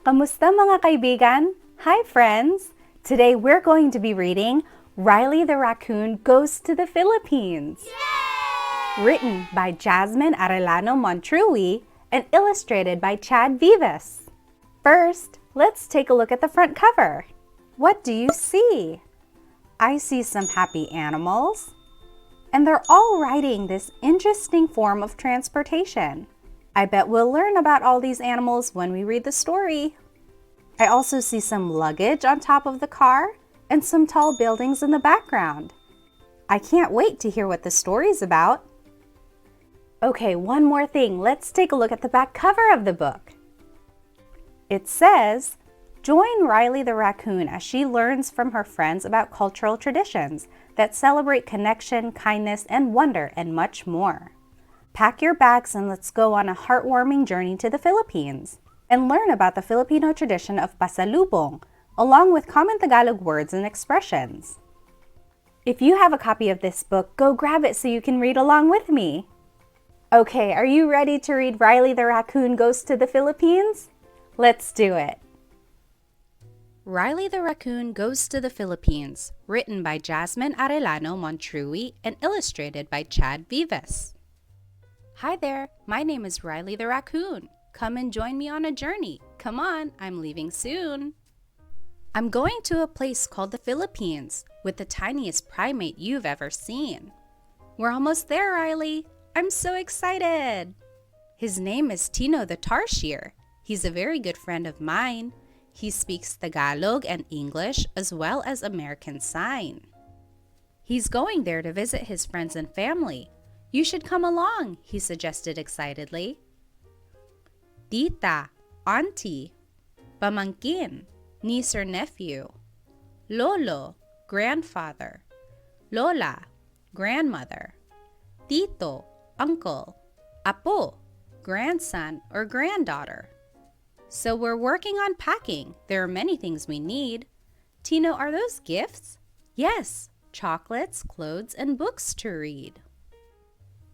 Kamusta mga kaibigan? Hi friends! Today we're going to be reading Riley the Raccoon Goes to the Philippines. Yay! Written by Jasmine Arellano Montreuil and illustrated by Vivas. First, let's take a look at the front cover. What do you see? I see some happy animals, and they're all riding this interesting form of transportation. I bet we'll learn about all these animals when we read the story. I also see some luggage on top of the car and some tall buildings in the background. I can't wait to hear what the story's about. Okay, one more thing. Let's take a look at the back cover of the book. It says, "Join Riley the Raccoon as she learns from her friends about cultural traditions that celebrate connection, kindness, and wonder, and much more. Pack your bags and let's go on a heartwarming journey to the Philippines and learn about the Filipino tradition of pasalubong, along with common Tagalog words and expressions." If you have a copy of this book, go grab it so you can read along with me. Okay, are you ready to read Riley the Raccoon Goes to the Philippines? Let's do it. Riley the Raccoon Goes to the Philippines, written by Jasmine Arellano Montreuil and illustrated by Vivas. Hi there, my name is Riley the Raccoon. Come and join me on a journey. Come on, I'm leaving soon. I'm going to a place called the Philippines with the tiniest primate you've ever seen. We're almost there, Riley. I'm so excited. His name is Tino the Tarsier. He's a very good friend of mine. He speaks Tagalog and English as well as American Sign. He's going there to visit his friends and family. You should come along, he suggested excitedly. Tita, auntie, pamangkin, niece or nephew, lolo, grandfather, lola, grandmother, tito, uncle, apo, grandson or granddaughter. So we're working on packing. There are many things we need. Tino, are those gifts? Yes, chocolates, clothes, and books to read.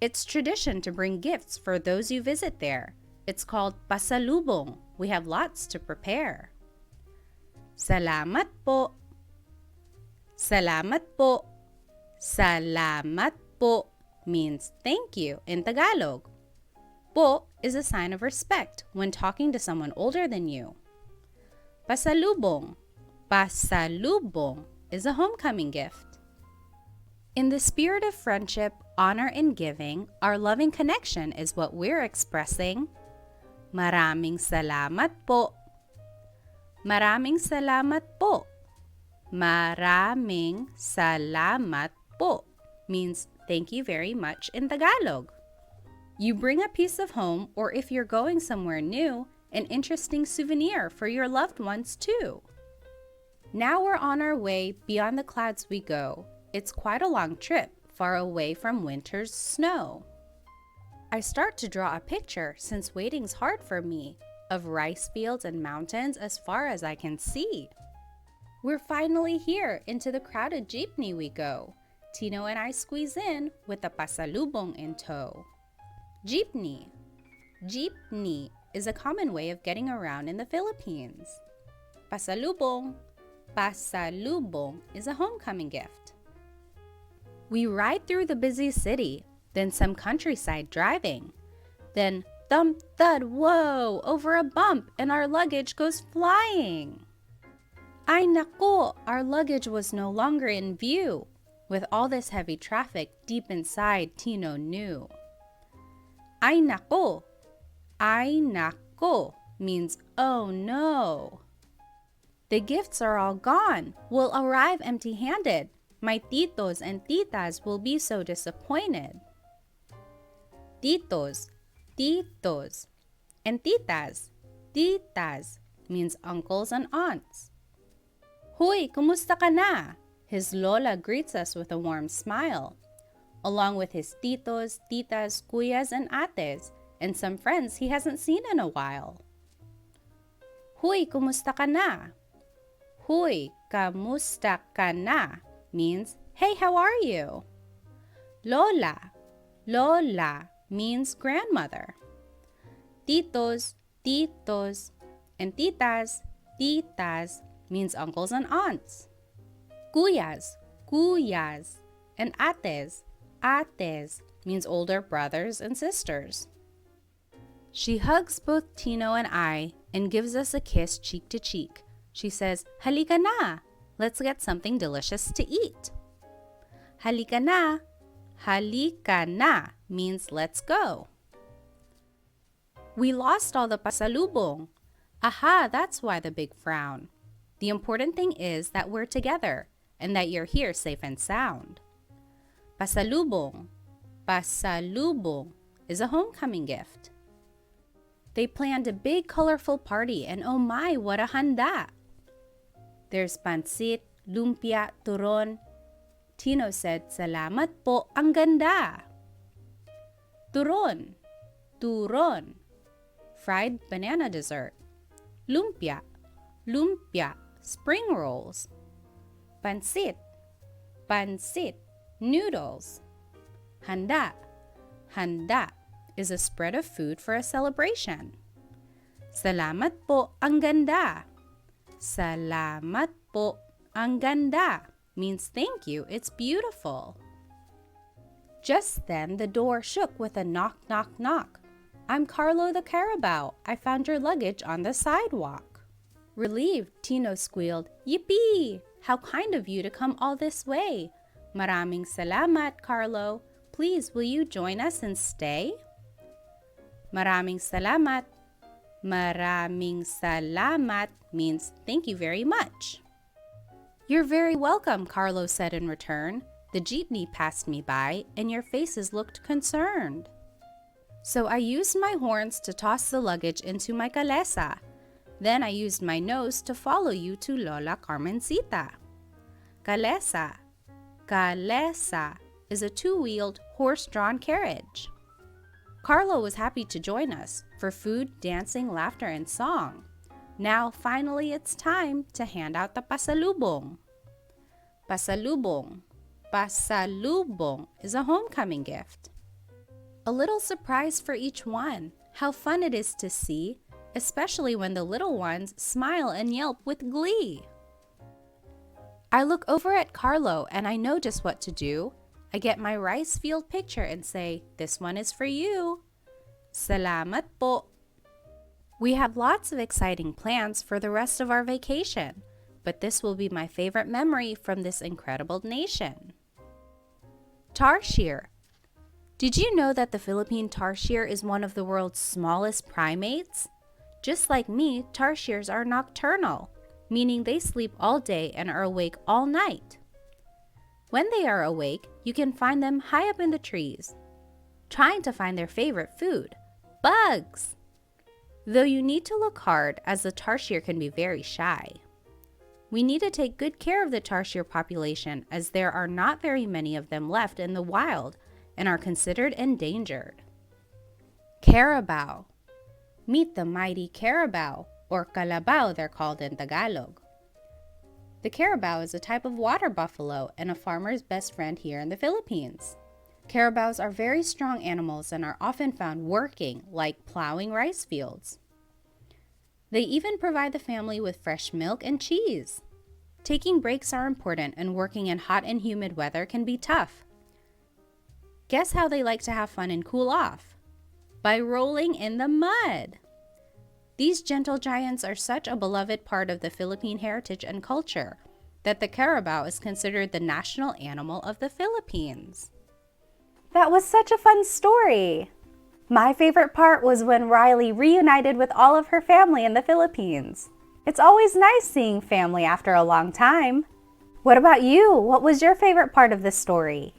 It's tradition to bring gifts for those you visit there. It's called pasalubong. We have lots to prepare. Salamat po. Salamat po. Salamat po means thank you in Tagalog. Po is a sign of respect when talking to someone older than you. Pasalubong. Pasalubong is a homecoming gift. In the spirit of friendship, honor, and giving, our loving connection is what we're expressing. Maraming salamat po. Maraming salamat po. Maraming salamat po means thank you very much in Tagalog. You bring a piece of home, or if you're going somewhere new, an interesting souvenir for your loved ones too. Now we're on our way, beyond the clouds we go. It's quite a long trip, far away from winter's snow. I start to draw a picture, since waiting's hard for me, of rice fields and mountains as far as I can see. We're finally here. Into the crowded jeepney we go. Tino and I squeeze in with the pasalubong in tow. Jeepney. Jeepney is a common way of getting around in the Philippines. Pasalubong. Pasalubong is a homecoming gift. We ride through the busy city, then some countryside driving. Then thump, thud, whoa, over a bump and our luggage goes flying. Ay nako, our luggage was no longer in view. With all this heavy traffic deep inside, Tino knew. Ay nako. Ay nako means oh no. The gifts are all gone. We'll arrive empty-handed. My titos and titas will be so disappointed. Titos, titos, and titas. Titas means uncles and aunts. Huy, kumusta ka na? His lola greets us with a warm smile, along with his titos, titas, kuyas, and ates, and some friends he hasn't seen in a while. Huy, kumusta ka na? Huy, kamusta ka na means, hey, how are you? Lola. Lola means grandmother. Titos, titos, And titas means uncles and aunts. Kuyas, and ates means older brothers and sisters. She hugs both Tino and I and gives us a kiss cheek to cheek. She says, "Halika na, let's get something delicious to eat." Halika na means let's go. We lost all the pasalubong. Aha, that's why the big frown. The important thing is that we're together and that you're here safe and sound. Pasalubong is a homecoming gift. They planned a big colorful party and oh my, what a handa! There's pansit, lumpia, turon. Tino said, "Salamat po, ang ganda." Turon, fried banana dessert. Lumpia, spring rolls. Pansit, noodles. Handa is a spread of food for a celebration. Salamat po, ang ganda. Salamat po, ang ganda means thank you, it's beautiful. Just then, the door shook with a knock, knock, knock. "I'm Carlo the Carabao. I found your luggage on the sidewalk." Relieved, Tino squealed, "Yippee! How kind of you to come all this way. Maraming salamat, Carlo. Please, will you join us and stay?" Maraming salamat. Maraming salamat means thank you very much. "You're very welcome," Carlo said in return. "The jeepney passed me by and your faces looked concerned. So I used my horns to toss the luggage into my calesa. Then I used my nose to follow you to Lola Carmencita." Calesa is a two-wheeled, horse-drawn carriage. Carlo was happy to join us for food, dancing, laughter, and song. Now, finally, it's time to hand out the pasalubong. Pasalubong is a homecoming gift. A little surprise for each one. How fun it is to see, especially when the little ones smile and yelp with glee. I look over at Carlo and I know just what to do. I get my rice field picture and say, "This one is for you." Salamat po. We have lots of exciting plans for the rest of our vacation, but this will be my favorite memory from this incredible nation. Tarsier. Did you know that the Philippine tarsier is one of the world's smallest primates? Just like me, tarsiers are nocturnal, meaning they sleep all day and are awake all night. When they are awake, you can find them high up in the trees, trying to find their favorite food, bugs. Though you need to look hard, as the tarsier can be very shy. We need to take good care of the tarsier population, as there are not very many of them left in the wild and are considered endangered. Carabao. Meet the mighty carabao, or calabao they're called in Tagalog. The carabao is a type of water buffalo and a farmer's best friend here in the Philippines. Carabaos are very strong animals and are often found working, like plowing rice fields. They even provide the family with fresh milk and cheese. Taking breaks are important, and working in hot and humid weather can be tough. Guess how they like to have fun and cool off? By rolling in the mud. These gentle giants are such a beloved part of the Philippine heritage and culture that the carabao is considered the national animal of the Philippines. That was such a fun story. My favorite part was when Riley reunited with all of her family in the Philippines. It's always nice seeing family after a long time. What about you? What was your favorite part of this story?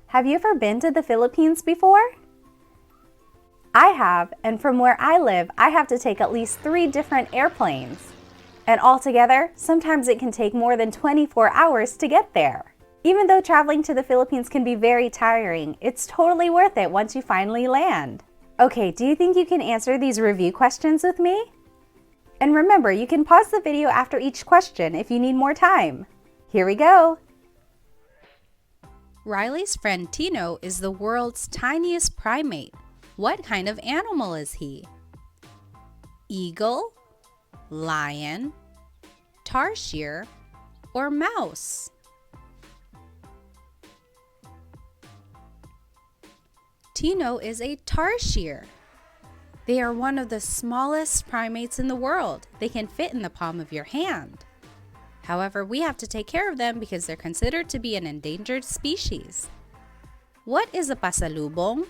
Have you ever been to the Philippines before? I have, and from where I live, I have to take at least 3 different airplanes. And altogether, sometimes it can take more than 24 hours to get there. Even though traveling to the Philippines can be very tiring, it's totally worth it once you finally land. Okay, do you think you can answer these review questions with me? And remember, you can pause the video after each question if you need more time. Here we go! Riley's friend Tino is the world's tiniest primate. What kind of animal is he? Eagle, lion, tarsier, or mouse? Tino is a tarsier. They are one of the smallest primates in the world. They can fit in the palm of your hand. However, we have to take care of them because they're considered to be an endangered species. What is a pasalubong?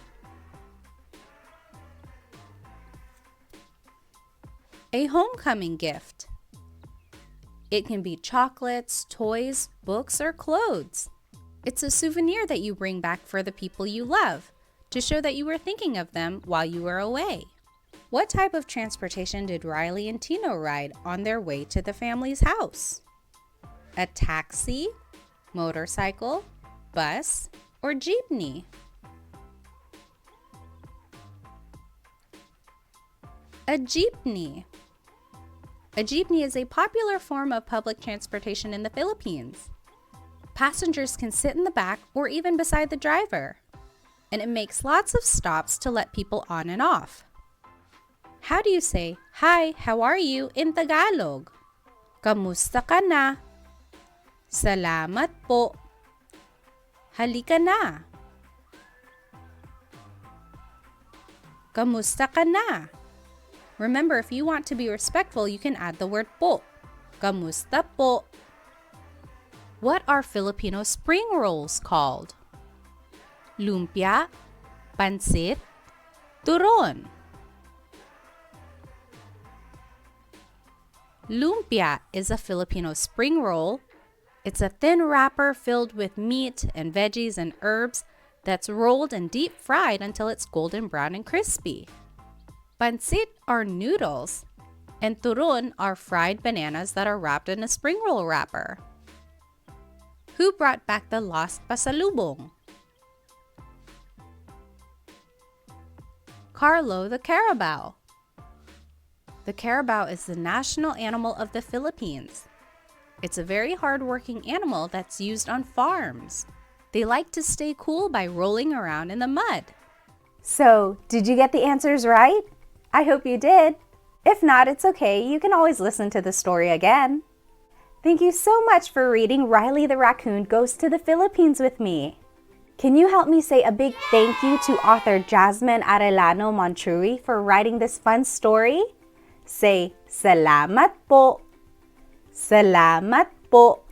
A homecoming gift. It can be chocolates, toys, books, or clothes. It's a souvenir that you bring back for the people you love to show that you were thinking of them while you were away. What type of transportation did Riley and Tino ride on their way to the family's house? A taxi, motorcycle, bus, or jeepney? A jeepney. A jeepney is a popular form of public transportation in the Philippines. Passengers can sit in the back or even beside the driver, and it makes lots of stops to let people on and off. How do you say, "Hi, how are you" in Tagalog? Kamusta ka na? Salamat po. Halika na. Kamusta ka na? Remember, if you want to be respectful, you can add the word po. Kamusta po? What are Filipino spring rolls called? Lumpia, pansit, turon. Lumpia is a Filipino spring roll. It's a thin wrapper filled with meat and veggies and herbs that's rolled and deep fried until it's golden brown and crispy. Pansit are noodles, and turon are fried bananas that are wrapped in a spring roll wrapper. Who brought back the lost pasalubong? Carlo the carabao. The carabao is the national animal of the Philippines. It's a very hard-working animal that's used on farms. They like to stay cool by rolling around in the mud. So, did you get the answers right? I hope you did. If not, it's okay. You can always listen to the story again. Thank you so much for reading Riley the Raccoon Goes to the Philippines with me. Can you help me say a big thank you to author Jasmine Arellano Montreuil for writing this fun story? Say, salamat po. Salamat po.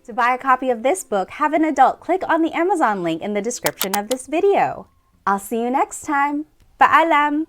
To buy a copy of this book, have an adult click on the Amazon link in the description of this video. I'll see you next time. Paalam!